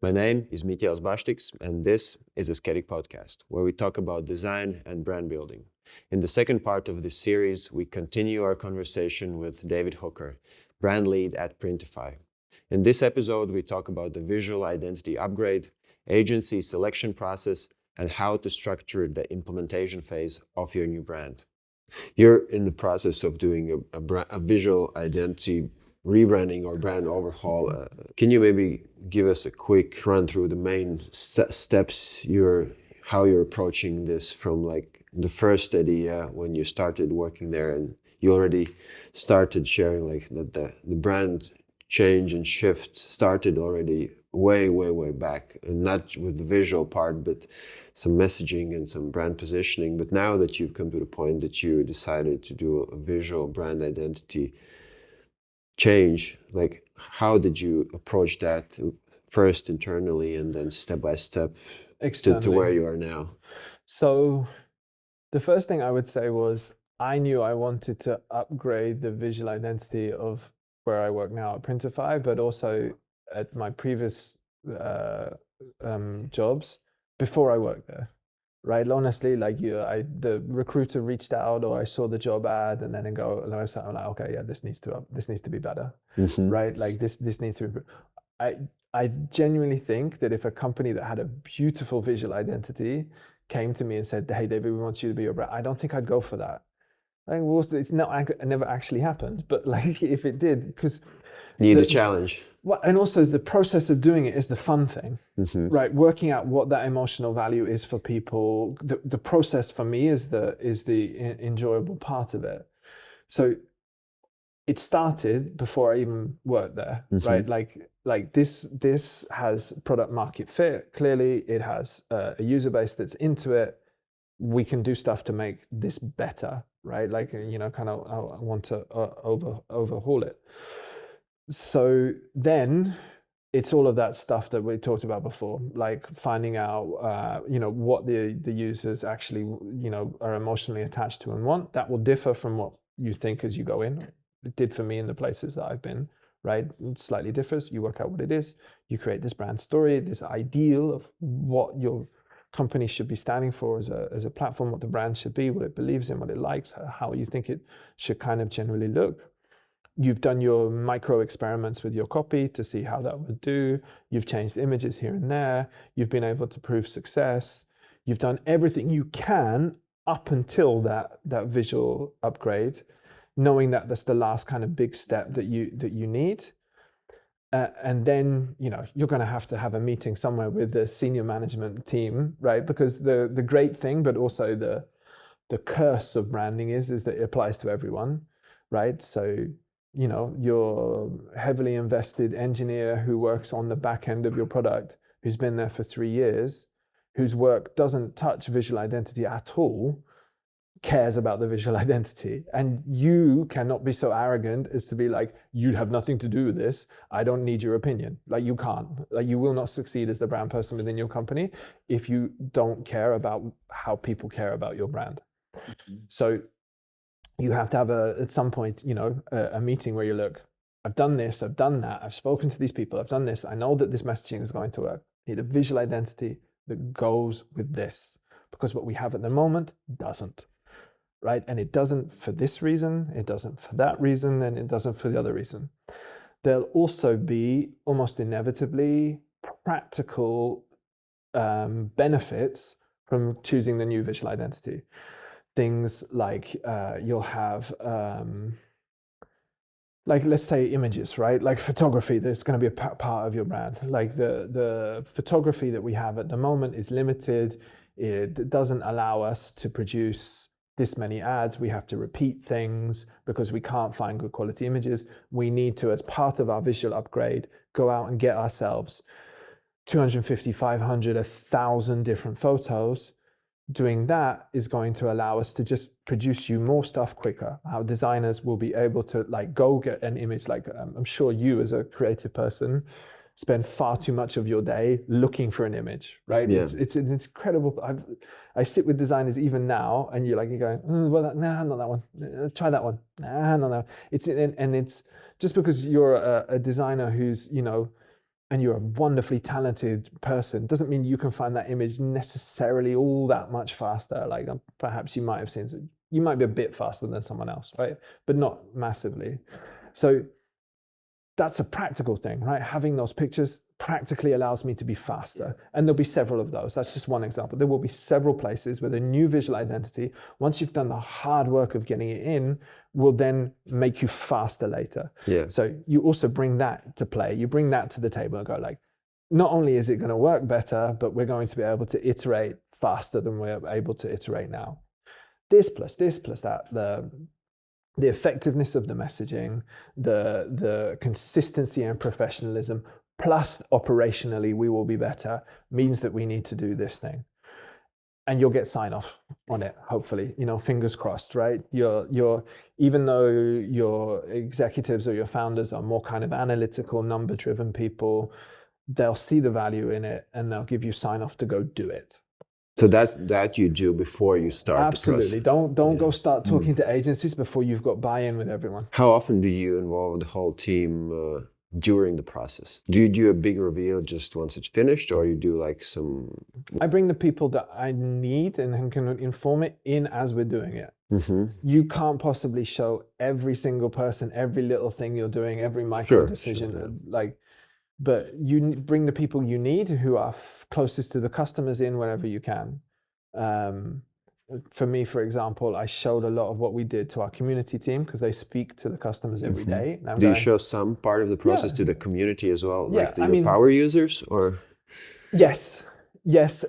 My name is Mikelis Bastiks, and this is Asketic podcast, where we talk about design and brand building. In the second part of this series, we continue our conversation with David Hooker, brand lead at Printify. In this episode, we talk about the visual identity upgrade, agency selection process, and how to structure the implementation phase of your new brand. You're in the process of doing a visual identity rebranding or brand overhaul. Can you maybe give us a quick run through the main steps how you're approaching this from like the first idea when you started working there, and you already started sharing like that the brand change and shift started already way back, and not with the visual part, but some messaging and some brand positioning. But now that you've come to the point that you decided to do a visual brand identity change, like how did you approach that first internally and then step by step to where you are now? So the first thing I would say was I knew I wanted to upgrade the visual identity of where I work now at Printify, but also at my previous jobs before I worked there. Right, honestly, like the recruiter reached out, or I saw the job ad, and then I'm like, okay, yeah, this needs to be better, right? Like this needs to be. I genuinely think that if a company that had a beautiful visual identity came to me and said, "Hey, David, we want you to be your brand," I don't think I'd go for that. Like, it never actually happened, but like if it did, because need a challenge. Well, and also the process of doing it is the fun thing, right? Working out what that emotional value is for people. The process for me is the enjoyable part of it. So it started before I even worked there, right? Like this has product market fit. Clearly, it has a user base that's into it. We can do stuff to make this better, right? Like, kind of I want to overhaul it. So then it's all of that stuff that we talked about before, like finding out, what the users actually, are emotionally attached to and want. That will differ from what you think as you go in. It did for me in the places that I've been, right? It slightly differs. You work out what it is. You create this brand story, this ideal of what your company should be standing for as a platform, what the brand should be, what it believes in, what it likes, how you think it should kind of generally look. You've done your micro experiments with your copy to see how that would do. You've changed images here and there. You've been able to prove success. You've done everything you can up until that visual upgrade, knowing that that's the last kind of big step that you need. And then, you're going to have a meeting somewhere with the senior management team, right? Because the great thing, but also the curse of branding is that it applies to everyone, right? So your heavily invested engineer who works on the back end of your product, who's been there for 3 years, whose work doesn't touch visual identity at all, cares about the visual identity. And you cannot be so arrogant as to be like, you have nothing to do with this. I don't need your opinion. Like, you can't. Like, you will not succeed as the brand person within your company if you don't care about how people care about your brand. So you have to have at some point, a meeting where you look, I've done this, I've done that, I've spoken to these people, I've done this, I know that this messaging is going to work. I need a visual identity that goes with this, because what we have at the moment doesn't, right? And it doesn't for this reason, it doesn't for that reason, and it doesn't for the other reason. There'll also be almost inevitably practical benefits from choosing the new visual identity. Things like you'll have, like, let's say images, right? Like photography, that's going to be a part of your brand. Like the photography that we have at the moment is limited. It doesn't allow us to produce this many ads. We have to repeat things because we can't find good quality images. We need to, as part of our visual upgrade, go out and get ourselves 250, 500, 1,000 different photos. Doing that is going to allow us to just produce you more stuff quicker. Our designers will be able to go get an image. Like, I'm sure you as a creative person spend far too much of your day looking for an image, right? Yeah. It's incredible. I sit with designers even now, and you're going, well, nah, not that one. Try that one. Nah, no. It's just because you're a designer who's and you're a wonderfully talented person, doesn't mean you can find that image necessarily all that much faster. Like perhaps you might have seen, you might be a bit faster than someone else, right? But not massively. So that's a practical thing, right? Having those pictures practically allows me to be faster. And there'll be several of those. That's just one example. There will be several places where the new visual identity, once you've done the hard work of getting it in, will then make you faster later. Yeah. So you also bring that to play. You bring that to the table and go like, not only is it going to work better, but we're going to be able to iterate faster than we're able to iterate now. This plus that, the effectiveness of the messaging, the consistency and professionalism, plus operationally we will be better, means that we need to do this thing. And you'll get sign off on it, hopefully, fingers crossed, right? You're even though your executives or your founders are more kind of analytical, number-driven people, they'll see the value in it and they'll give you sign off to go do it. So that you do before you start. Absolutely. Don't go start talking to agencies before you've got buy-in with everyone. How often do you involve the whole team during the process? Do you do a big reveal just once it's finished, or you do like some? I bring the people that I need and can inform it in as we're doing it. Mm-hmm. You can't possibly show every single person, every little thing you're doing, every micro decision. But you bring the people you need who are closest to the customers in wherever you can. For me, for example, I showed a lot of what we did to our community team because they speak to the customers every day. Do you show some part of the process to the community as well? Like the power users or? Yes,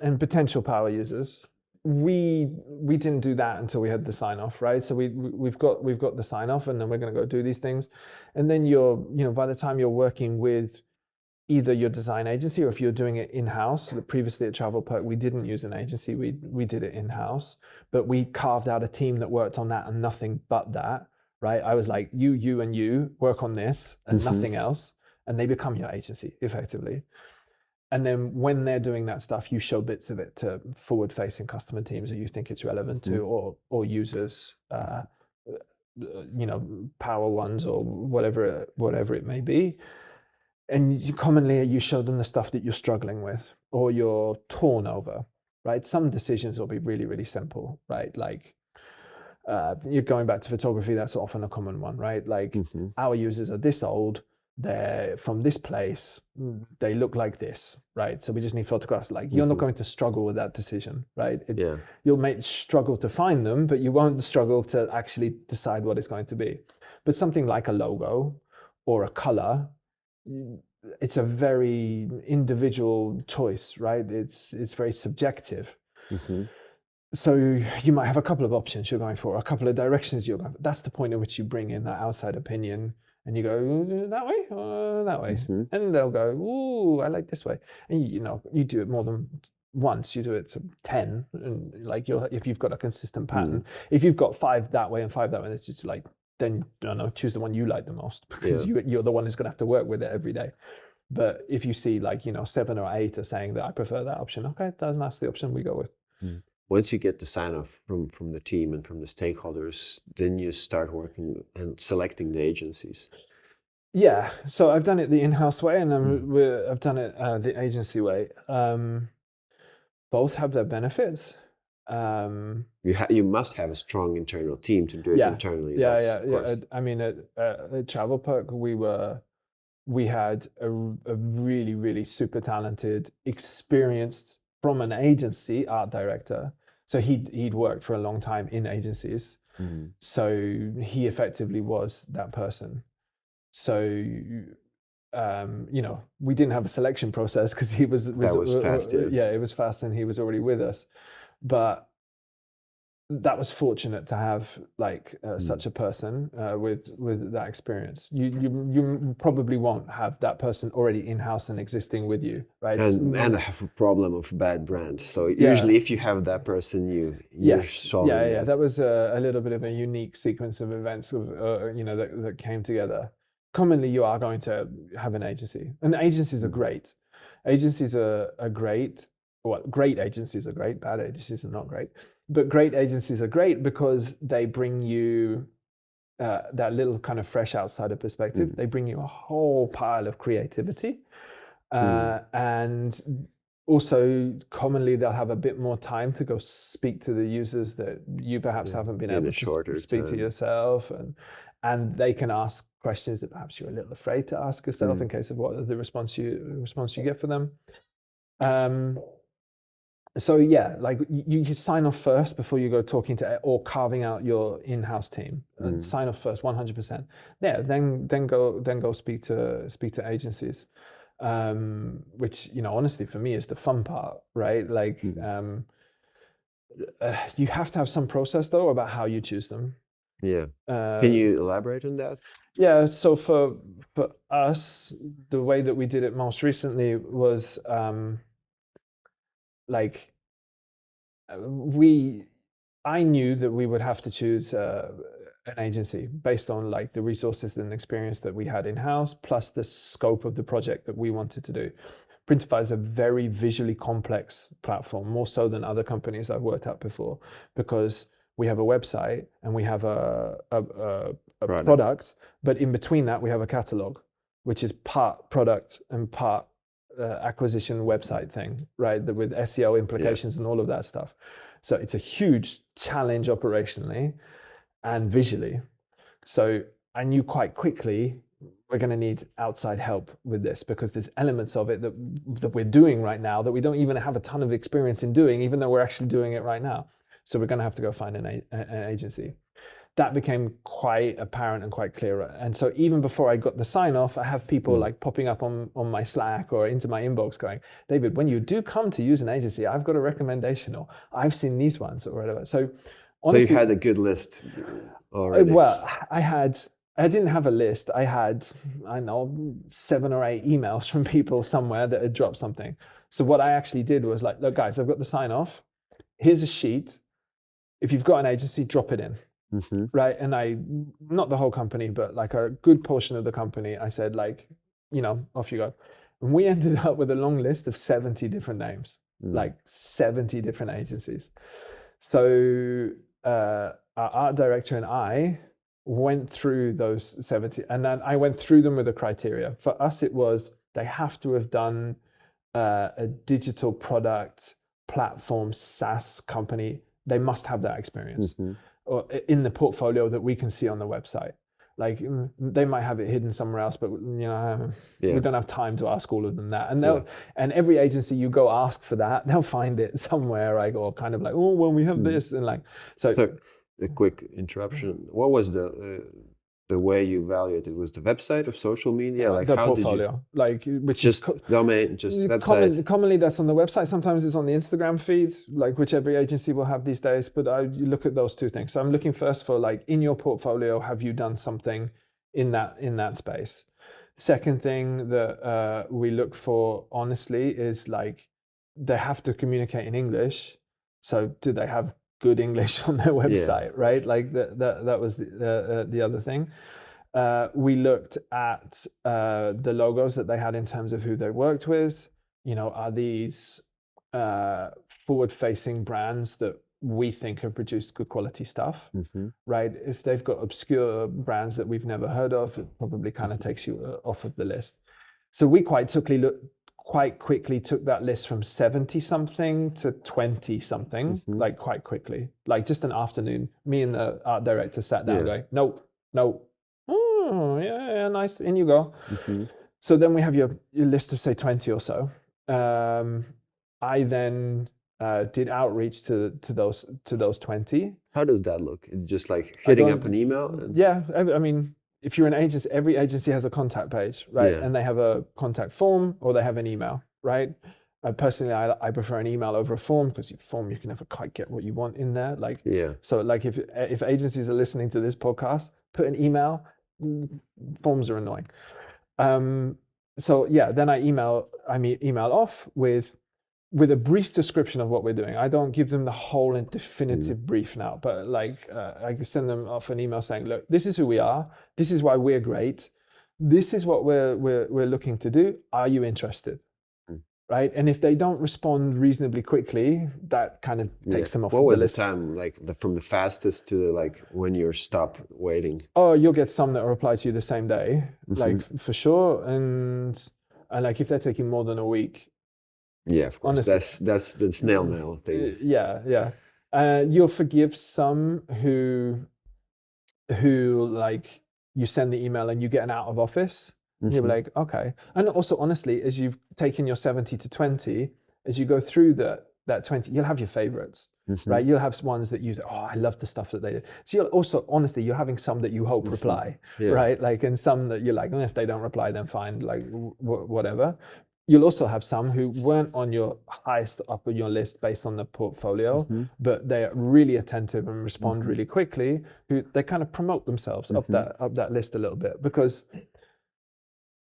and potential power users. We didn't do that until we had the sign off, right? So we've got the sign off, and then we're going to go do these things. And then by the time you're working with either your design agency, or if you're doing it in-house. Previously at Travel Perk, we didn't use an agency, we did it in-house, but we carved out a team that worked on that and nothing but that, right? I was like, you and you work on this and nothing else, and they become your agency effectively. And then when they're doing that stuff, you show bits of it to forward-facing customer teams that you think it's relevant to, or users, power ones or whatever it may be. And commonly you show them the stuff that you're struggling with or you're torn over, right? Some decisions will be really, really simple, right? Like you're going back to photography, that's often a common one, right? Like our users are this old, they're from this place, they look like this, right? So we just need photographs. Like you're not going to struggle with that decision, right? You'll struggle to find them, but you won't struggle to actually decide what it's going to be. But something like a logo or a color, it's a very individual choice, right? It's very subjective. So you might have a couple of options you're going for, a couple of directions you're going for. That's the point at which you bring in that outside opinion and you go that way or that way. And they'll go, ooh, I like this way. And you do it more than once, you do it to 10. And like if you've got a consistent pattern, if you've got 5 that way and 5 that way, it's just like, then choose the one you like the most because you're the one who's going to have to work with it every day. But if you see 7 or 8 are saying that I prefer that option, okay, that's the option we go with. Once you get the sign off from the team and from the stakeholders, then you start working and selecting the agencies. Yeah, so I've done it the in-house way and I've done it the agency way. Both have their benefits. You must have a strong internal team to do it internally. Yeah. I mean, at Travel Perk, we had a really, really super talented, experienced from an agency art director. So he'd worked for a long time in agencies. So he effectively was that person. So we didn't have a selection process because he was fast. It was fast and he was already with us. But that was fortunate to have such a person with that experience. You probably won't have that person already in-house and existing with you, right? And I have a problem of bad brand. So usually if you have that person, you're solving it. That was a little bit of a unique sequence of events that came together. Commonly, you are going to have an agency, and agencies are great. Agencies are great. Well, great agencies are great. Bad agencies are not great. But great agencies are great because they bring you that little kind of fresh outsider perspective. They bring you a whole pile of creativity. And also commonly they'll have a bit more time to go speak to the users that you perhaps haven't been able to speak to yourself, and they can ask questions that perhaps you're a little afraid to ask yourself in case of what the response you get for them. So yeah, like you sign off first before you go talking to or carving out your in-house team. Sign off first, 100%. Yeah, then go speak to agencies, which, you know, honestly for me is the fun part, right? Like you have to have some process though about how you choose them. Yeah. Can you elaborate on that? Yeah. So for us, the way that we did it most recently was like I knew that we would have to choose an agency based on like the resources and experience that we had in-house, plus the scope of the project that we wanted to do. Printify is a very visually complex platform, more so than other companies I've worked at before, because we have a website and we have a product, but in between that we have a catalog, which is part product and part acquisition website thing, right? With SEO implications and all of that stuff. So it's a huge challenge operationally and visually. So I knew quite quickly we're going to need outside help with this, because there's elements of it that we're doing right now that we don't even have a ton of experience in doing, even though we're actually doing it right now. So we're going to have to go find an agency. That became quite apparent and quite clear. And so even before I got the sign off, I have people like popping up on my Slack or into my inbox going, David, when you do come to use an agency, I've got a recommendation, or I've seen these ones or whatever. So honestly, so you had a good list already? Well, I didn't have a list. I had, I know, 7 or 8 emails from people somewhere that had dropped something. So what I actually did was like, look, guys, I've got the sign off. Here's a sheet. If you've got an agency, drop it in. Right. And not the whole company, but like a good portion of the company, I said, like, you know, off you go. And we ended up with a long list of 70 different names, like 70 different agencies. So our art director and I went through those 70, and then I went through them with a criteria. For us, it was they have to have done a digital product platform SaaS company. They must have that experience. Or in the portfolio that we can see on the website. Like they might have it hidden somewhere else, but you know, we don't have time to ask all of them that. And and every agency you go ask for that, they'll find it somewhere, like, or kind of like, oh, well, we have this, and like so. A quick interruption. What was the way you evaluated? Was the website or social media? Like the how portfolio, did you, like which just is domain, just website? Commonly that's on the website. Sometimes it's on the Instagram feed, like which every agency will have these days. But you look at those two things. So I'm looking first for like in your portfolio, have you done something in that space? Second thing that we look for honestly is like they have to communicate in English. So do they have good English on their website, right? Like that was the other thing. We looked at the logos that they had in terms of who they worked with. You know, are these forward-facing brands that we think have produced good quality stuff, right? If they've got obscure brands that we've never heard of, it probably kind of takes you off of the list. So we quite quickly took that list from 70 something to 20 something, like quite quickly, like just an afternoon. Me and the art director sat down going, no. Oh, yeah, nice. In you go. So then we have your list of say 20 or so. I then did outreach to those 20. How does that look? It's just like hitting up an email? Yeah, I mean, if you're an agency, every agency has a contact page, right? And they have a contact form or they have an email, right? Personally, I prefer an email over a form, because your form, you can never quite get what you want in there. Like, so like if agencies are listening to this podcast, put an email. Forms are annoying. So yeah, then I email off with a brief description of what we're doing. I don't give them the whole and definitive brief now, but like I can send them off an email saying, look, this is who we are. This is why we're great. This is what we're looking to do. Are you interested? Right? And if they don't respond reasonably quickly, that kind of takes them off the list. What was the time, like from the fastest to like when you're stop waiting? Oh, you'll get some that will reply to you the same day, like for sure. And And like if they're taking more than a week, Yeah, of course. honestly, That's the snail mail thing. yeah. You'll forgive some who like you send the email and you get an out of office. You'll be like, okay. And also, honestly, as you've taken your 70 to 20, as you go through that 20, you'll have your favorites, right? You'll have ones that you, I love the stuff that they do. So you'll also, honestly, you're having some that you hope reply, right? Like, and some that you're like, if they don't reply, then fine, like whatever. You'll also have some who weren't on your highest up on your list based on the portfolio, but they're really attentive and respond really quickly. Who they kind of promote themselves up that list a little bit, because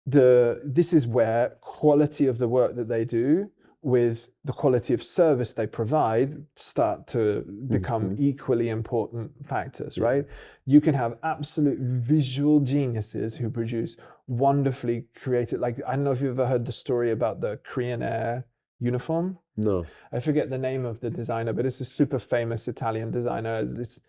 this is where quality of the work that they do with the quality of service they provide start to become equally important factors, right? You can have absolute visual geniuses who produce wonderfully created, like, I don't know if you've ever heard the story about the Korean Air uniform. No. I forget the name of the designer, but it's a super famous Italian designer. It's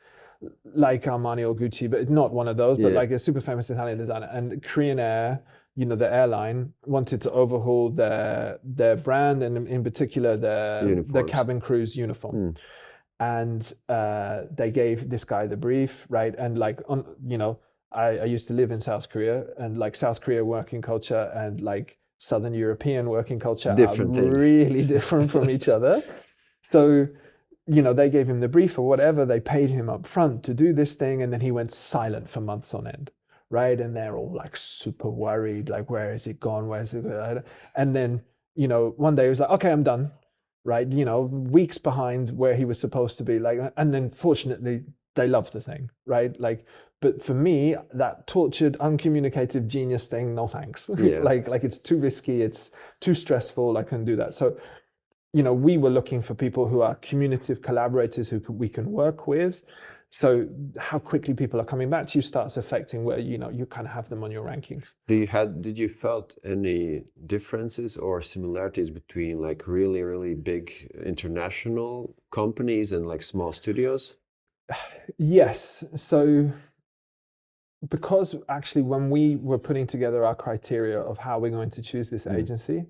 like Armani or Gucci, but it's not one of those, but like a super famous Italian designer. And Korean Air, the airline, wanted to overhaul their brand, and in particular their cabin crew's uniform. And they gave this guy the brief, right? And like, I used to live in South Korea, and like South Korea working culture and like Southern European working culture are really different from each other. So, they gave him the brief or whatever, they paid him up front to do this thing, and then he went silent for months on end, right? And they're all like super worried, like, where is it gone? Where's it going? And then, one day he was like, okay, I'm done, right? Weeks behind where he was supposed to be, like, and then fortunately they loved the thing, right? Like, but for me, that tortured, uncommunicative genius thing, no thanks. like it's too risky, it's too stressful, I couldn't do that. So, we were looking for people who are communicative collaborators who we can work with. So how quickly people are coming back to you starts affecting where, you kind of have them on your rankings. Did you felt any differences or similarities between like really, really big international companies and like small studios? Yes. So because actually when we were putting together our criteria of how we're going to choose this agency,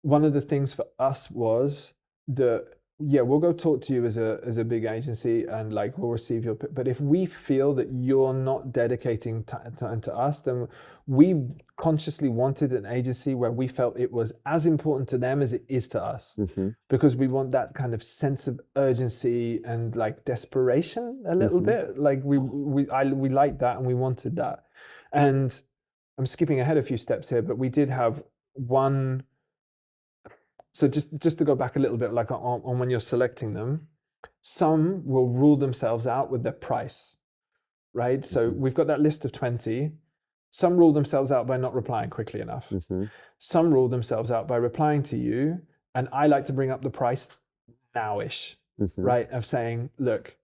one of the things for us was we'll go talk to you as a big agency and like we'll receive your, but if we feel that you're not dedicating time to us, then we consciously wanted an agency where we felt it was as important to them as it is to us, because we want that kind of sense of urgency and like desperation a little bit. Like we liked that and we wanted that. And I'm skipping ahead a few steps here, but we did have one. So just to go back a little bit, like on when you're selecting them, some will rule themselves out with their price, right? So we've got that list of 20. Some rule themselves out by not replying quickly enough. Some rule themselves out by replying to you, and I like to bring up the price now-ish, right? Of saying, look,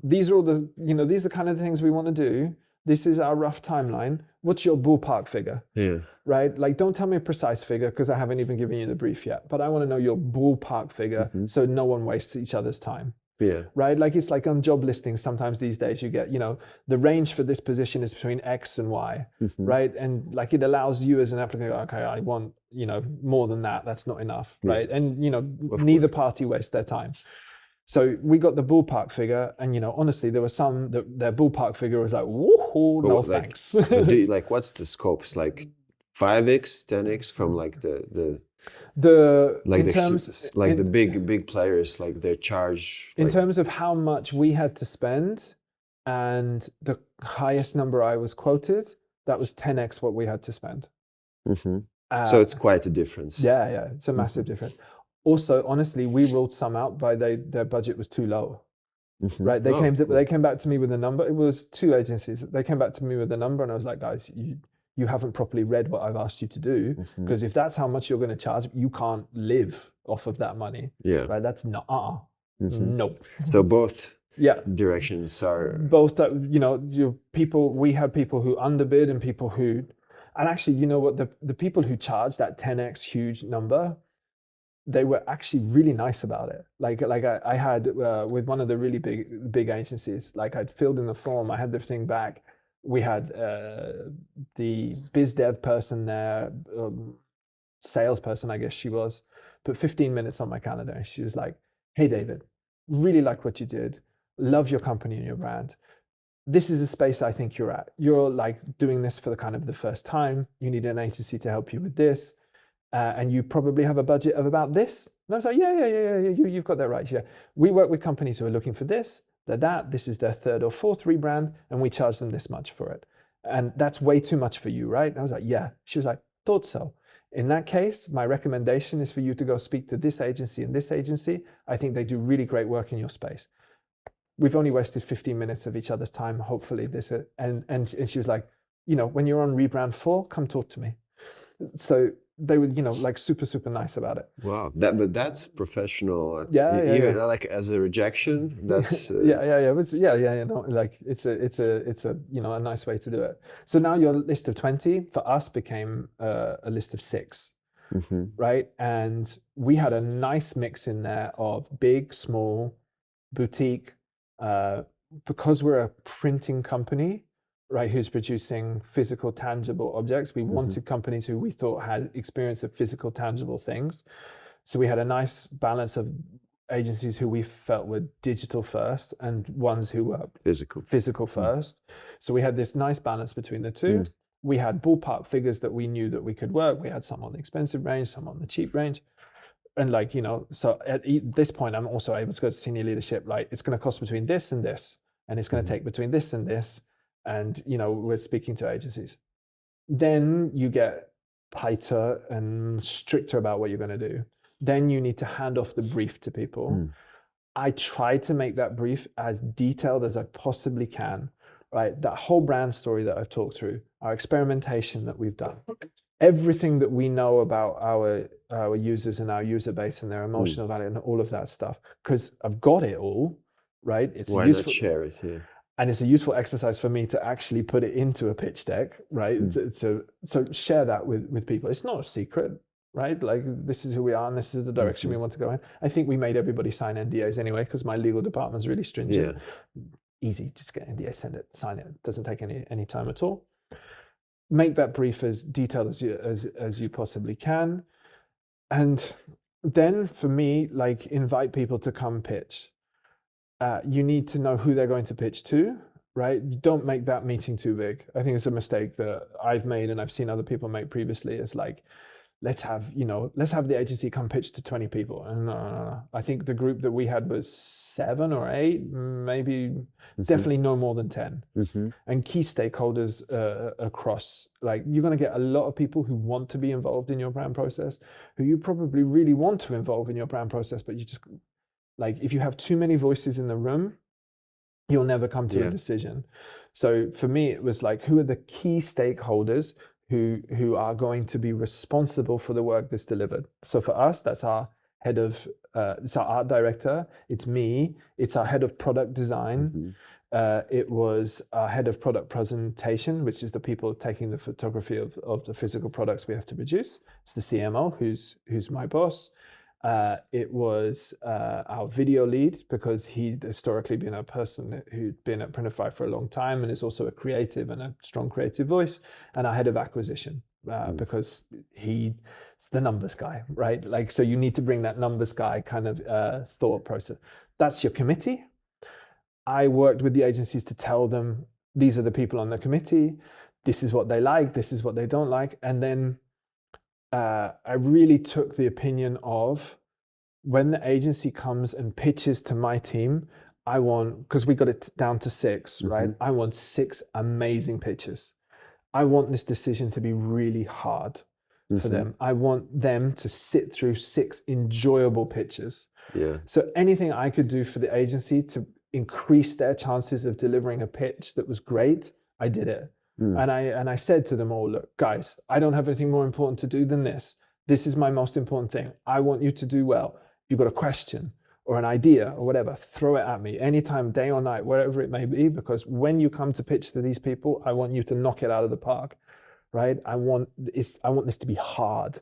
these are all the, these are kind of the things we want to do. This is our rough timeline. What's your ballpark figure? Yeah. Right? Like, don't tell me a precise figure because I haven't even given you the brief yet, but I want to know your ballpark figure so no one wastes each other's time. Yeah. Right? Like, it's like on job listings, sometimes these days you get, the range for this position is between X and Y, right? And like, it allows you as an applicant, okay, I want, more than that. That's not enough, right? And, neither party wastes their time. So we got the ballpark figure, and honestly, there were some that their ballpark figure was like, woohoo, no thanks. Like, what's the scope? It's like 5x, 10x from like the big players, like their charge. In terms of how much we had to spend, and the highest number I was quoted, that was 10x what we had to spend. So it's quite a difference. Yeah, it's a massive difference. Also, honestly, we ruled some out by their budget was too low. Right? They came back to me with a number. It was 2 agencies. They came back to me with a number, and I was like, guys, you haven't properly read what I've asked you to do, because if that's how much you're going to charge, you can't live off of that money. Yeah. Right? That's not no. So both directions are both that, we have people who underbid and people who, and actually, what, the people who charge that 10x huge number, they were actually really nice about it. Like I had with one of the really big agencies, like I'd filled in the form, I had the thing back. We had the biz dev person there, salesperson, I guess she was, put 15 minutes on my calendar. And she was like, hey, David, really like what you did. Love your company and your brand. This is a space I think you're at. You're like doing this for the kind of the first time. You need an agency to help you with this. And you probably have a budget of about this. And I was like, yeah, you've got that right. Yeah. We work with companies who are looking for this, that, this is their third or fourth rebrand, and we charge them this much for it. And that's way too much for you, right? And I was like, yeah. She was like, thought so. In that case, my recommendation is for you to go speak to this agency and this agency. I think they do really great work in your space. We've only wasted 15 minutes of each other's time. Hopefully this, and she was like, when you're on rebrand 4, come talk to me. So they were, like super, super nice about it. Wow, but that's professional. Yeah. Like as a rejection, that's It was, like it's a a nice way to do it. So now your list of 20 for us became a list of 6, right? And we had a nice mix in there of big, small, boutique, because we're a printing company, right, who's producing physical, tangible objects. We wanted companies who we thought had experience of physical, tangible things. So we had a nice balance of agencies who we felt were digital first and ones who were physical first. So we had this nice balance between the two. We had ballpark figures that we knew that we could work. We had some on the expensive range, some on the cheap range. And so at this point, I'm also able to go to senior leadership, like it's going to cost between this and this, and it's going to take between this and this. And, we're speaking to agencies. Then you get tighter and stricter about what you're going to do. Then you need to hand off the brief to people. I try to make that brief as detailed as I possibly can, right? That whole brand story that I've talked through, our experimentation that we've done, everything that we know about our users and our user base and their emotional value and all of that stuff, because I've got it all, right? Why not share it here? And it's a useful exercise for me to actually put it into a pitch deck, right? So share that with people. It's not a secret, right? Like this is who we are and this is the direction we want to go in. I think we made everybody sign NDAs anyway, because my legal department's really stringent. Easy, just get NDA, send it, sign it. It doesn't take any time at all. Make that brief as detailed as you possibly can. And then for me, like invite people to come pitch. You need to know who they're going to pitch to, right? Don't make that meeting too big. I think it's a mistake that I've made and I've seen other people make previously. It's like, let's have the agency come pitch to 20 people. And no. I think the group that we had was 7 or 8, maybe definitely no more than 10. And key stakeholders across, like you're going to get a lot of people who want to be involved in your brand process, who you probably really want to involve in your brand process, but you just, like if you have too many voices in the room, you'll never come to a decision. So for me, it was like, who are the key stakeholders who are going to be responsible for the work that's delivered? So for us, that's our head of, it's our art director, it's me, it's our head of product design, it was our head of product presentation, which is the people taking the photography of the physical products we have to produce. It's the CMO, who's my boss. It was our video lead, because he'd historically been a person who'd been at Printify for a long time and is also a creative and a strong creative voice, and our head of acquisition, because he's the numbers guy, right? Like, so you need to bring that numbers guy kind of thought process. That's your committee. I worked with the agencies to tell them, these are the people on the committee, this is what they like, this is what they don't like. And then I really took the opinion of, when the agency comes and pitches to my team, I want, because we got it down to 6, right? I want 6 amazing pitches. I want this decision to be really hard for them. I want them to sit through 6 enjoyable pitches. So anything I could do for the agency to increase their chances of delivering a pitch that was great, I did it. And I said to them all, look, guys, I don't have anything more important to do than this. This is my most important thing. I want you to do well. If you've got a question or an idea or whatever, throw it at me anytime, day or night, wherever it may be, because when you come to pitch to these people, I want you to knock it out of the park, right? I want this to be hard.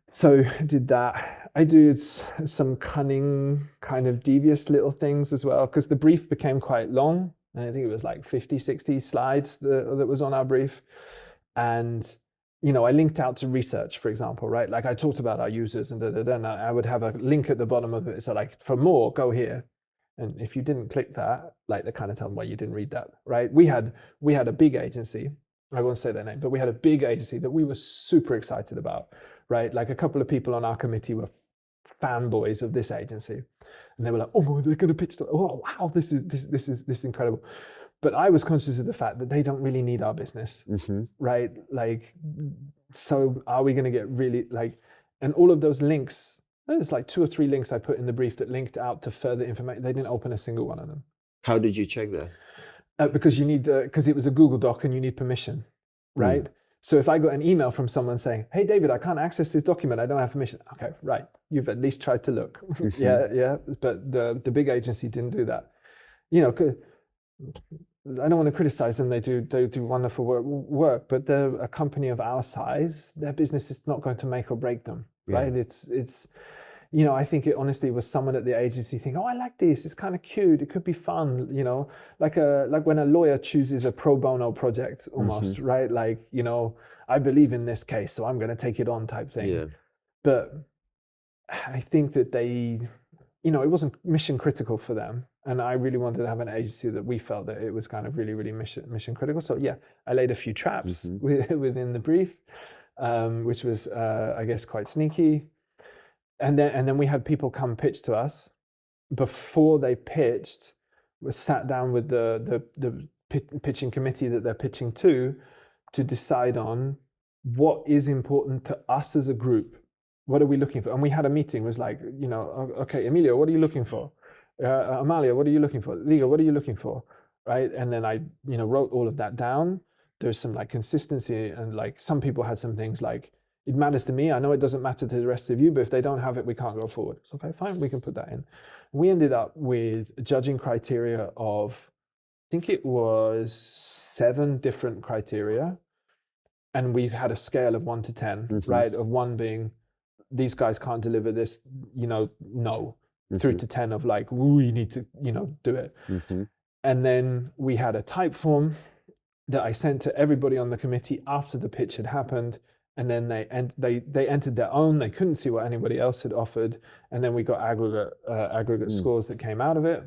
So I did that. I did some cunning, kind of devious little things as well, because the brief became quite long. And I think it was like 50, 60 slides that was on our brief. And I linked out to research, for example, right? Like I talked about our users and I would have a link at the bottom of it. So like for more, go here. And if you didn't click that, like they kind of tell them why you didn't read that, right? We had a big agency. I won't say their name, but we had a big agency that we were super excited about, right? Like a couple of people on our committee were fanboys of this agency, and they were like, "Oh, they're going to pitch to, oh wow, this is incredible." But I was conscious of the fact that they don't really need our business, right? Like, so are we going to get really like, and all of those links, there's like 2 or 3 links I put in the brief that linked out to further information. They didn't open a single one of them. How did you check that? Because you need because it was a Google Doc and you need permission, right? So if I got an email from someone saying, "Hey David, I can't access this document. I don't have permission." Okay, right. You've at least tried to look. Yeah. But the big agency didn't do that. I don't want to criticize them. They do wonderful work, but they're a company of our size. Their business is not going to make or break them, right? It's I think it honestly was someone at the agency thinking, "Oh, I like this. It's kind of cute. It could be fun." Like when a lawyer chooses a pro bono project, almost, right? Like I believe in this case, so I'm going to take it on, type thing. Yeah. But I think that they, it wasn't mission critical for them. And I really wanted to have an agency that we felt that it was kind of really, really mission critical. So yeah, I laid a few traps within the brief, which was, I guess, quite sneaky. And then we had people come pitch to us. Before they pitched, we sat down with the pitching committee that they're pitching to decide on what is important to us as a group. What are we looking for? And we had a meeting. It was like, okay, Emilio, what are you looking for? Amalia, what are you looking for? Liga, what are you looking for? Right. And then I, wrote all of that down. There's some like consistency, and like some people had some things like, it matters to me. I know it doesn't matter to the rest of you, but if they don't have it, we can't go forward. It's okay, fine, we can put that in. We ended up with a judging criteria of, I think it was 7 different criteria. And we had a scale of 1 to 10, right? Of 1 being, these guys can't deliver this, no. Through to 10 of like, we need to, do it. And then we had a type form that I sent to everybody on the committee after the pitch had happened. And then they entered their own. They couldn't see what anybody else had offered. And then we got aggregate scores that came out of it.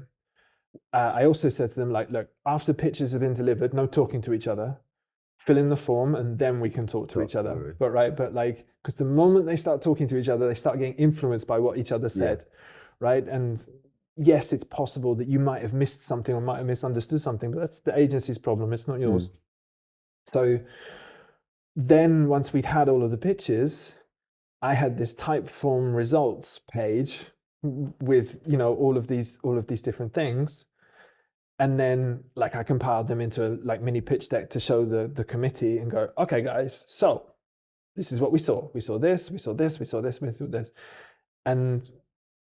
I also said to them, like, look, after pitches have been delivered, no talking to each other. Fill in the form, and then we can talk to each other. But like, because the moment they start talking to each other, they start getting influenced by what each other said, right? And yes, it's possible that you might have missed something or might have misunderstood something, but that's the agency's problem. It's not yours. So then once we'd had all of the pitches, I had this type form results page with, all of these different things. And then like I compiled them into a like mini pitch deck to show the committee and go, okay, guys, so this is what we saw. We saw this, we saw this, we saw this, we saw this. And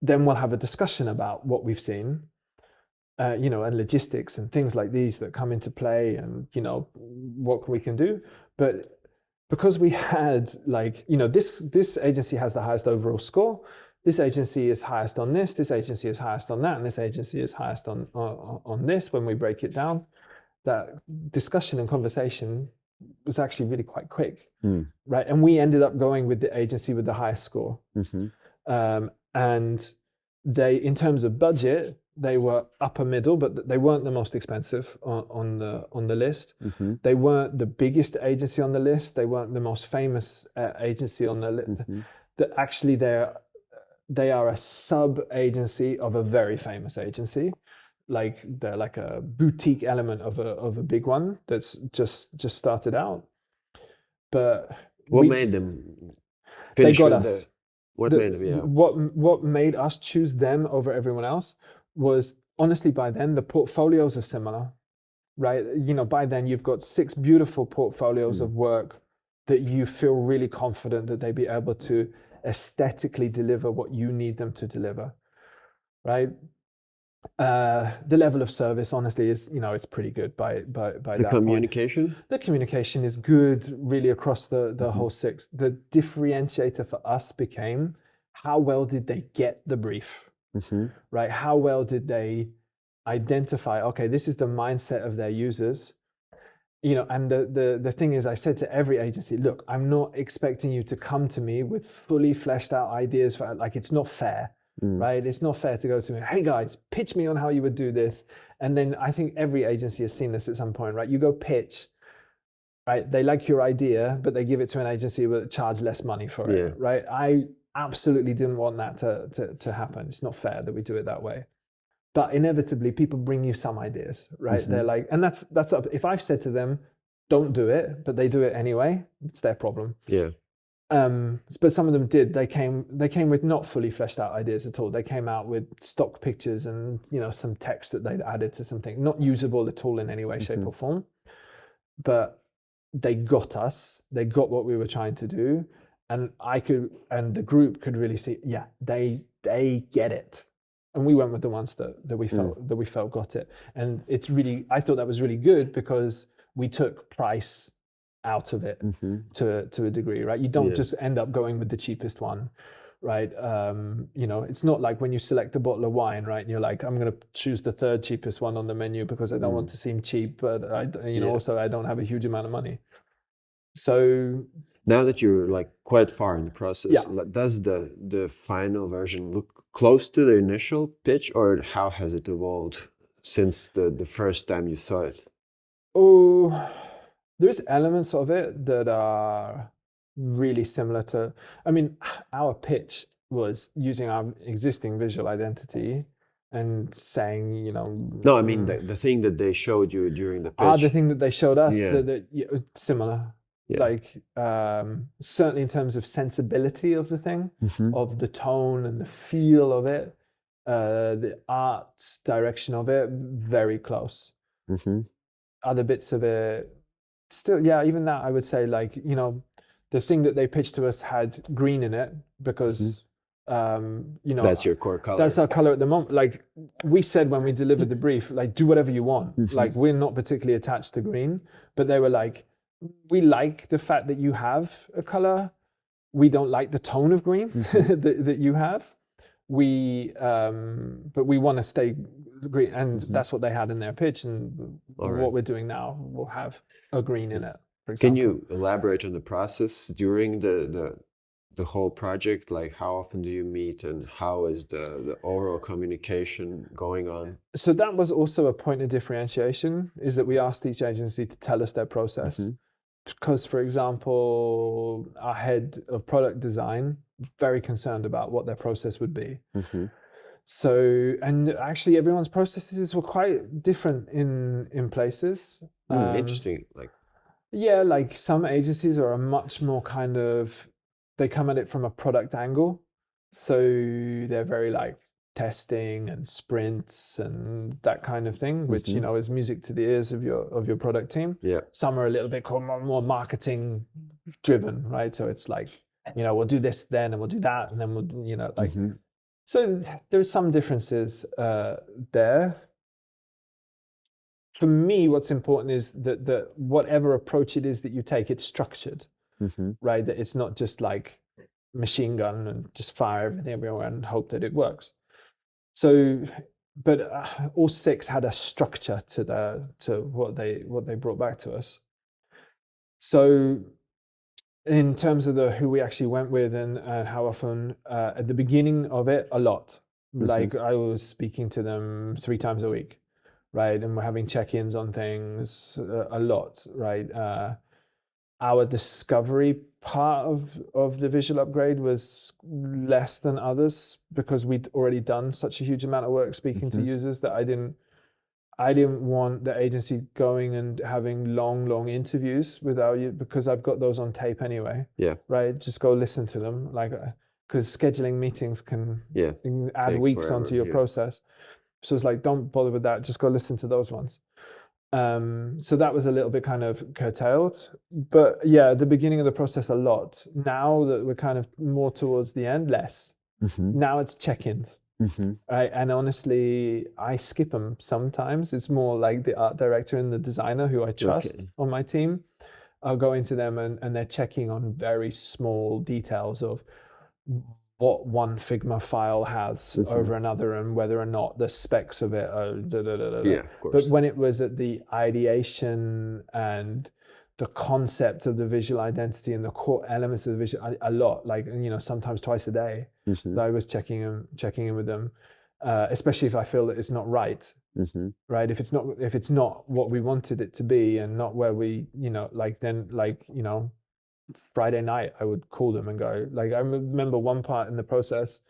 then we'll have a discussion about what we've seen, and logistics and things like these that come into play, and, what we can do. But because we had like, this agency has the highest overall score. This agency is highest on this agency is highest on that, and this agency is highest on this. When we break it down, that discussion and conversation was actually really quite quick, right? And we ended up going with the agency with the highest score. And they, in terms of budget, they were upper middle, but they weren't the most expensive on the list. They weren't the biggest agency on the list. They weren't the most famous agency on the list. That actually they are a sub agency of a very famous agency. Like they're like a boutique element of a big one that's just started out. But what made them they got us. What made them? Yeah. What made us choose them over everyone else was, honestly, by then the portfolios are similar, right? By then you've got 6 beautiful portfolios of work that you feel really confident that they'd be able to aesthetically deliver what you need them to deliver, right? The level of service, honestly, is, it's pretty good by the communication point. The communication is good really across the whole 6. The differentiator for us became, how well did they get the brief, right? How well did they identify, okay, this is the mindset of their users, and the thing is, I said to every agency, look, I'm not expecting you to come to me with fully fleshed out ideas for, like, it's not fair, right? It's not fair to go to me, hey guys, pitch me on how you would do this. And then I think every agency has seen this at some point, right? You go pitch, right? They like your idea, but they give it to an agency that will charge less money for it, right? I absolutely didn't want that to happen. It's not fair that we do it that way. But inevitably, people bring you some ideas, right? They're like, and that's up. If I've said to them, don't do it, but they do it anyway, it's their problem. Yeah. But some of them did. They came with not fully fleshed out ideas at all. They came out with stock pictures and some text that they'd added to something, not usable at all in any way, shape, or form. But they got us. They got what we were trying to do, and the group could really see, yeah, they get it. And we went with the ones that we felt got it. And it's really, I thought that was really good because we took price out of it to a degree, right? You don't just end up going with the cheapest one, right? It's not like when you select a bottle of wine, right? And you're like, I'm going to choose the third cheapest one on the menu because I don't want to seem cheap, but also I don't have a huge amount of money. So now that you're like quite far in the process, does the final version look close to the initial pitch, or how has it evolved since the first time you saw it? Oh, there's elements of it that are really similar to, our pitch was using our existing visual identity and saying, No, I mean the thing that they showed you during the pitch. The thing that they showed us, similar. Yeah. Like certainly in terms of sensibility of the thing, of the tone and the feel of it, the art direction of it, very close. Other bits of it, still, even that I would say, like, the thing that they pitched to us had green in it because that's your core color. That's our color at the moment. Like we said when we delivered the brief, like, do whatever you want. Like, we're not particularly attached to green, but they were like, we like the fact that you have a color. We don't like the tone of green that you have. But we want to stay green, and that's what they had in their pitch. And what we're doing now will have a green in it, for example. Can you elaborate on the process during the whole project? Like, how often do you meet, and how is the oral communication going on? So that was also a point of differentiation, is that we asked each agency to tell us their process. Because, for example, our head of product design, very concerned about what their process would be. So, and actually everyone's processes were quite different in places. Interesting. Like some agencies are a much more kind of, they come at it from a product angle. So they're very like testing and sprints and that kind of thing, which is music to the ears of your product team. Some are a little bit more marketing driven, right? So it's like, we'll do this then, and we'll do that, and then we'll so there's some differences there. For me, what's important is that whatever approach it is that you take, it's structured, right? That it's not just like machine gun and just fire everything everywhere and hope that it works. So, but all six had a structure to what they brought back to us. So, in terms of who we actually went with and how often, at the beginning of it, a lot. Like I was speaking to them 3 times a week, right? And we're having check-ins on things a lot, right? Our discovery part of the visual upgrade was less than others because we'd already done such a huge amount of work speaking to users that I didn't want the agency going and having long interviews without you, because I've got those on tape anyway. Right? Just go listen to them, like, because scheduling meetings can add take weeks onto your process. So it's like, don't bother with that. Just go listen to those ones. So that was a little bit kind of curtailed, but at the beginning of the process, a lot. Now that we're kind of more towards the end, less. Now it's check-ins. Right? And honestly, I skip them sometimes. It's more like the art director and the designer who I trust on my team. I'll go into them and they're checking on very small details of what one Figma file has over another and whether or not the specs of it are Yeah, of course. But when it was at the ideation and the concept of the visual identity and the core elements of the visual, a lot, like, sometimes twice a day, that I was checking in with them, especially if I feel that it's not right. Right, if it's not what we wanted it to be and not where we, Friday night I would call them and go, like, I remember one part in the process,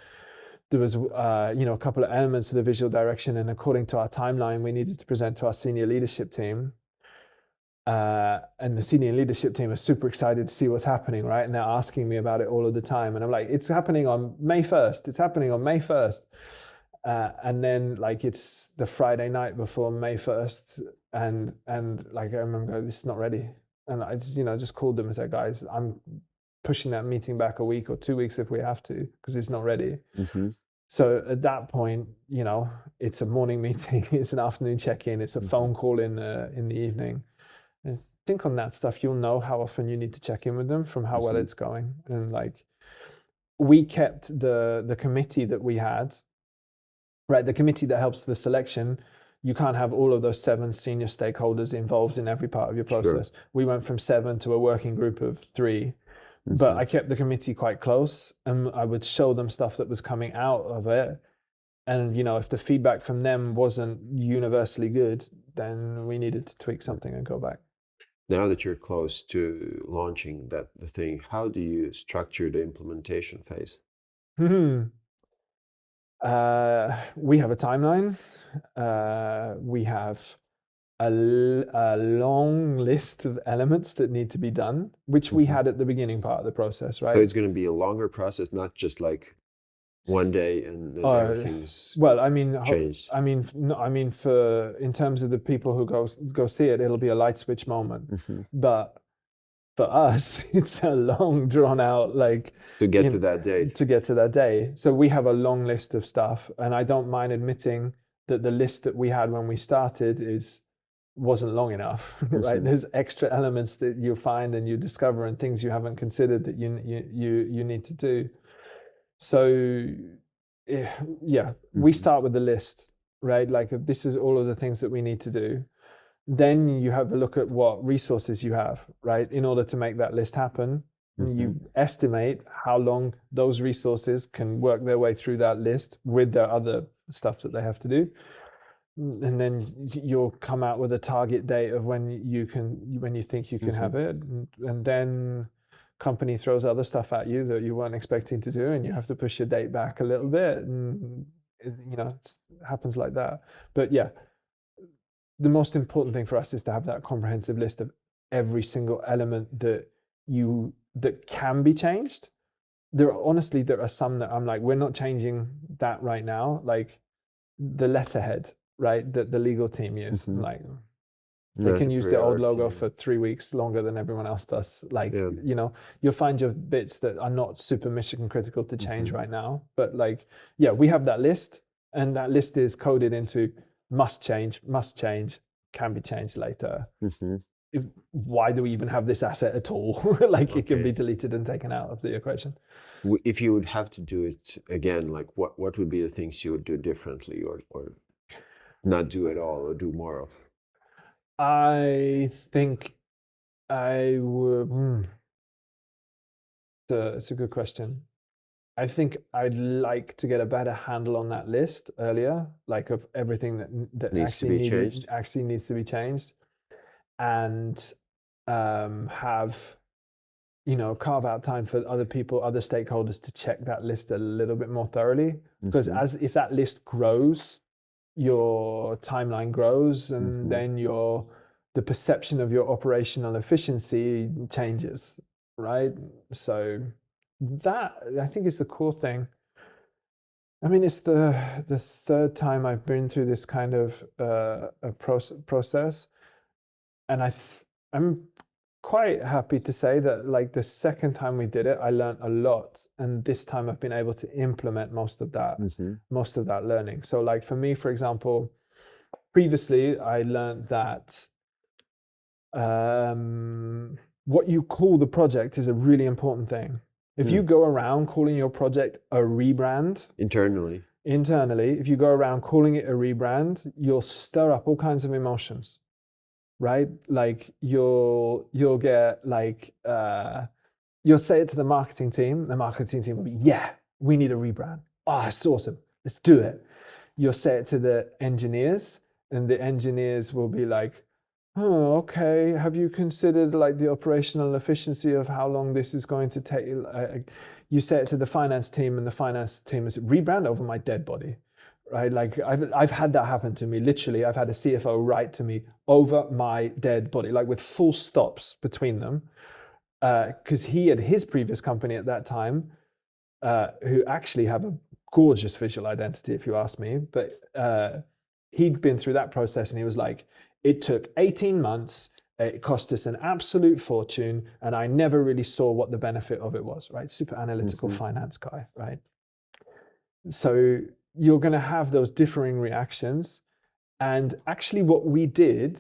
there was a couple of elements of the visual direction, and according to our timeline we needed to present to our senior leadership team, and the senior leadership team are super excited to see what's happening, right? And they're asking me about it all of the time, and I'm like, it's happening on May 1st, it's happening on May 1st. And then, like, it's the Friday night before May 1st, and like, I remember going, this is not ready. And I just called them and said, guys, I'm pushing that meeting back a week or 2 weeks if we have to, because it's not ready. So at that point, it's a morning meeting, it's an afternoon check-in, it's a phone call in the evening. And think on that stuff, you'll know how often you need to check in with them from how well it's going. And like, we kept the committee that we had, right? The committee that helps the selection. You can't have all of those 7 senior stakeholders involved in every part of your process. Sure. We went from 7 to a working group of 3, but I kept the committee quite close, and I would show them stuff that was coming out of it. And, if the feedback from them wasn't universally good, then we needed to tweak something and go back. Now that you're close to launching the thing, how do you structure the implementation phase? We have a timeline. We have a long list of elements that need to be done, which we had at the beginning part of the process, right? So it's going to be a longer process, not just like one day and then everything's changed. In terms of the people who go see it, it'll be a light switch moment. But for us, it's a long, drawn out, like, to get to that day. So we have a long list of stuff, and I don't mind admitting that the list that we had when we started wasn't long enough, right? There's extra elements that you find and you discover, and things you haven't considered that you need to do. So we start with the list, right? Like, if this is all of the things that we need to do. Then you have a look at what resources you have, right? In order to make that list happen, you estimate how long those resources can work their way through that list with their other stuff that they have to do. And then you'll come out with a target date of when you think you can have it. And then company throws other stuff at you that you weren't expecting to do, and you have to push your date back a little bit. And, it happens like that. But yeah, the most important thing for us is to have that comprehensive list of every single element that can be changed. There are some that I'm like, we're not changing that right now. Like the letterhead, right, that the legal team use. Like, they can use the old logo for 3 weeks longer than everyone else does. Like, you'll find your bits that are not super mission critical to change right now. But like, we have that list, and that list is coded into must change, can be changed later. Why do we even have this asset at all? Like, it can be deleted and taken out of the equation. If you would have to do it again, like what would be the things you would do differently, or not do at all, or do more of? I think I would. It's a good question. I think I'd like to get a better handle on that list earlier, like of everything that actually needs to be changed, and have, carve out time for other people, other stakeholders to check that list a little bit more thoroughly. Because if that list grows, your timeline grows, and then the perception of your operational efficiency changes, right? So that, I think, is the core thing. I mean, it's the third time I've been through this kind of a process, and I'm quite happy to say that, like, the second time we did it, I learned a lot, and this time I've been able to implement most of that learning. So, like, for me, for example, previously I learned that what you call the project is a really important thing, If you go around calling your project a rebrand internally, if you go around calling it a rebrand, you'll stir up all kinds of emotions, right? Like you'll get like you'll say it to the marketing team will be, yeah, we need a rebrand. Oh, it's awesome, let's do it. You'll say it to the engineers, and the engineers will be like, oh, okay, have you considered like the operational efficiency of how long this is going to take? You say it to the finance team, and the finance team is, rebrand over my dead body, right? Like I've had that happen to me. Literally, I've had a CFO write to me, over my dead body, like with full stops between them, because he had his previous company at that time, who actually have a gorgeous visual identity, if you ask me. But he'd been through that process, and he was like, it took 18 months. It cost us an absolute fortune, and I never really saw what the benefit of it was, right? Super analytical finance guy, right? So you're going to have those differing reactions. And actually what we did,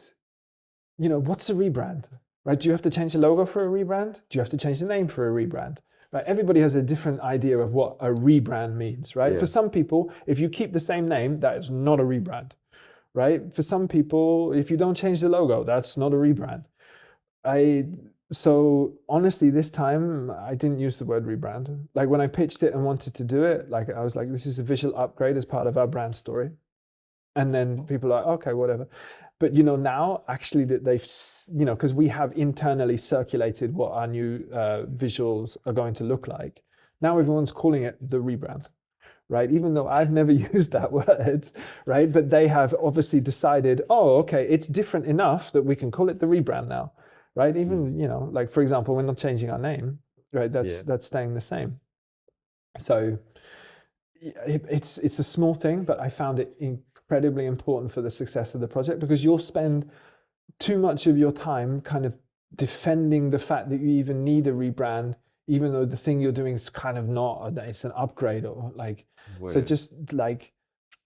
what's a rebrand, right? Do you have to change the logo for a rebrand? Do you have to change the name for a rebrand? Right? Everybody has a different idea of what a rebrand means, right? Yeah. For some people, if you keep the same name, that is not a rebrand. Right? For some people, if you don't change the logo, that's not a rebrand. So honestly, this time I didn't use the word rebrand. Like when I pitched it and wanted to do it, like I was like, this is a visual upgrade as part of our brand story. And then people are like, okay, whatever. But now actually that they've, because we have internally circulated what our new visuals are going to look like. Now everyone's calling it the rebrand. Right? Even though I've never used that word, right? But they have obviously decided, oh, okay, it's different enough that we can call it the rebrand now, right? Even, like for example, we're not changing our name, right? That's staying the same. So it's a small thing, but I found it incredibly important for the success of the project, because you'll spend too much of your time kind of defending the fact that you even need a rebrand, even though the thing you're doing is kind of not, it's an upgrade or like, so just like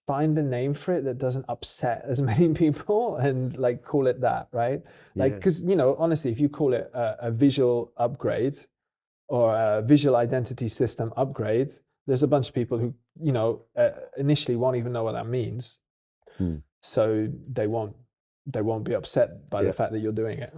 find a name for it that doesn't upset as many people and like call it that, right? Like, because, honestly, if you call it a visual upgrade or a visual identity system upgrade, there's a bunch of people who, initially won't even know what that means. So they won't be upset by the fact that you're doing it.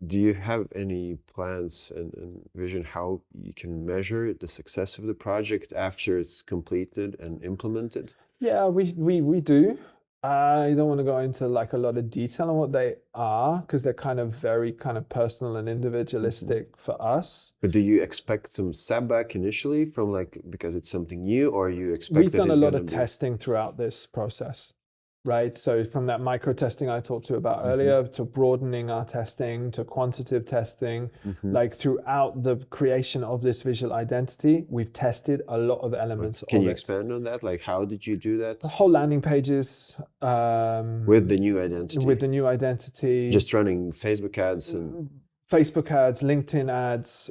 Do you have any plans and vision how you can measure the success of the project after it's completed and implemented? Yeah, we do. I don't want to go into like a lot of detail on what they are, because they're kind of very kind of personal and individualistic for us. But do you expect some setback initially from because it's something new, or you expect we've done a lot of testing throughout this process? Right, so from that micro testing I talked to you about earlier, to broadening our testing, to quantitative testing, like throughout the creation of this visual identity, we've tested a lot of elements of it. Can you expand on that? Like, how did you do that? The whole landing pages. With the new identity? With the new identity. Just running Facebook ads and... Facebook ads, LinkedIn ads,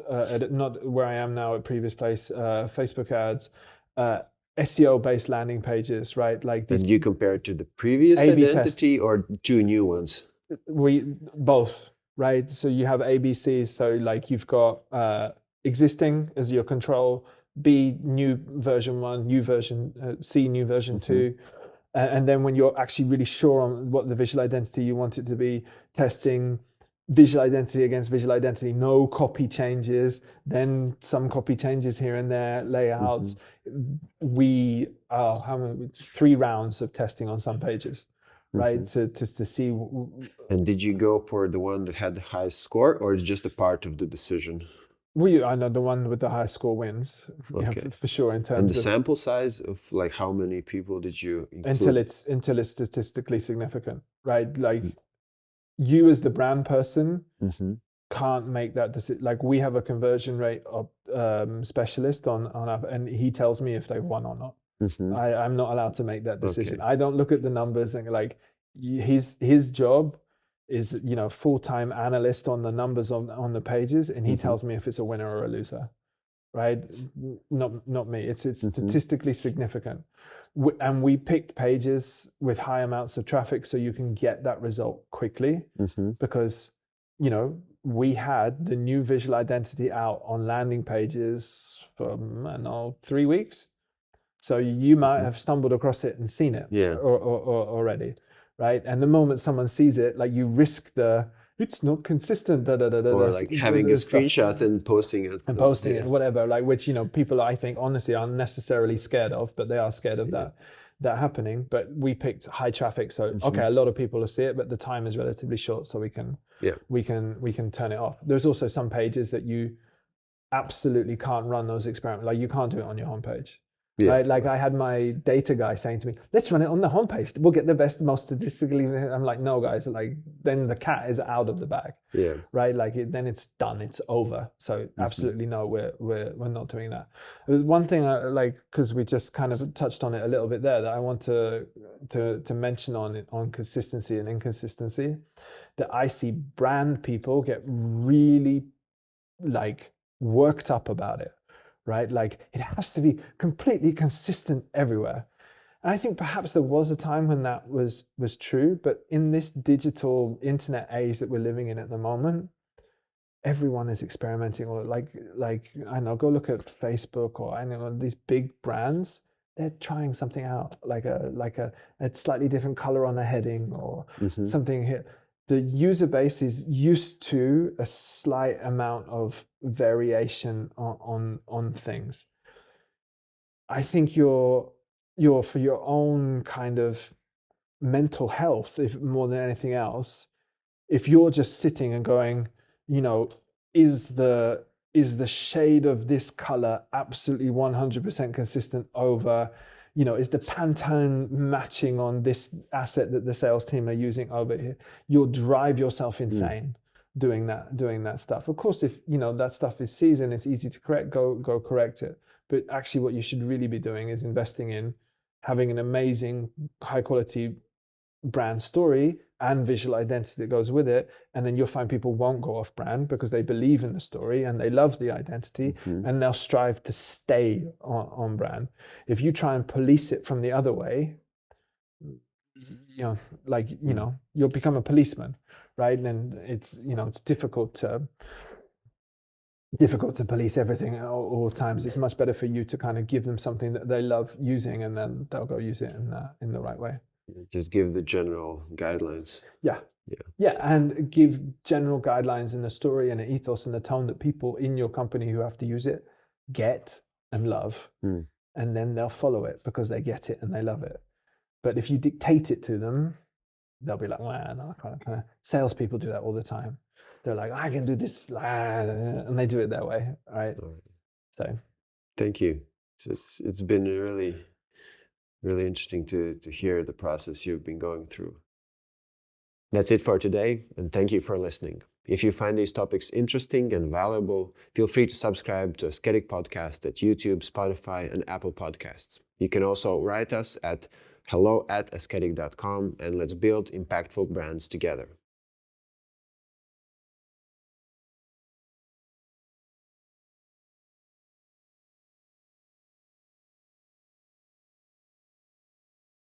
not where I am now at previous place, Facebook ads, SEO-based landing pages, right? Like these. And you compare it to the previous identity or two new ones? We both, right? So you have ABCs. So like you've got existing as your control, B new version 1, new version C new version 2, and then when you're actually really sure on what the visual identity you want it to be, testing visual identity against visual identity, no copy changes, then some copy changes here and there, layouts. We how many 3 rounds of testing on some pages, right? To see. And did you go for the one that had the highest score, or just a part of the decision? I know the one with the highest score wins, for sure. In terms and the sample size of like how many people did you include? Until it's statistically significant, right? Like you as the brand person can't make that decision. Like we have a conversion rate of, specialist on our, and he tells me if they've won or not. I'm not allowed to make that decision. I don't look at the numbers and like his job is, full-time analyst on the numbers on the pages, and he tells me if it's a winner or a loser, right? Not me. It's statistically significant. And we picked pages with high amounts of traffic so you can get that result quickly, because, we had the new visual identity out on landing pages for, I don't know, 3 weeks. So you might have stumbled across it and seen it or already, right? And the moment someone sees it, like you risk it's not consistent, or like having a screenshot and posting it. And posting it, whatever, like which, people I think honestly are unnecessarily scared of, but they are scared of that happening. But we picked high traffic, so okay, a lot of people will see it, but the time is relatively short, so we can turn it off. There's also some pages that you absolutely can't run those experiments, like you can't do it on your homepage. Right? Like I had my data guy saying to me, let's run it on the homepage. We'll get the best, most statistically. I'm like, no, guys, like then the cat is out of the bag. Yeah. Right. Like then it's done. It's over. So absolutely no, we're not doing that. One thing I like, because we just kind of touched on it a little bit there, that I want to mention on consistency and inconsistency, that I see brand people get really like worked up about it. Right? Like it has to be completely consistent everywhere. And I think perhaps there was a time when that was true, but in this digital internet age that we're living in at the moment, everyone is experimenting. Or like I know, go look at Facebook, or I know these big brands, they're trying something out, like a slightly different color on the heading or something here. The user base is used to a slight amount of variation on things. I think you're for your own kind of mental health, if more than anything else, if you're just sitting and going, is the shade of this color absolutely 100% consistent over, is the Pantone matching on this asset that the sales team are using over here? You'll drive yourself insane doing that stuff. Of course, if that stuff is seasoned, it's easy to correct, go correct it. But actually what you should really be doing is investing in having an amazing high quality brand story and visual identity that goes with it, and then you'll find people won't go off brand because they believe in the story and they love the identity, and they'll strive to stay on brand. If you try and police it from the other way, you'll become a policeman, right? And it's difficult to police everything at all times. It's much better for you to kind of give them something that they love using, and then they'll go use it in the right way. Just give the general guidelines. Yeah, and give general guidelines in the story and an ethos and the tone that people in your company who have to use it get and love, and then they'll follow it because they get it and they love it. But if you dictate it to them, they'll be like, well, no, kind of salespeople do that all the time. They're like, I can do this, and they do it their way, right? So, thank you. It's been really interesting to hear the process you've been going through. That's it for today, and thank you for listening. If you find these topics interesting and valuable, feel free to subscribe to Asketic Podcast at YouTube, Spotify, and Apple Podcasts. You can also write us at hello@asketic.com, and let's build impactful brands together.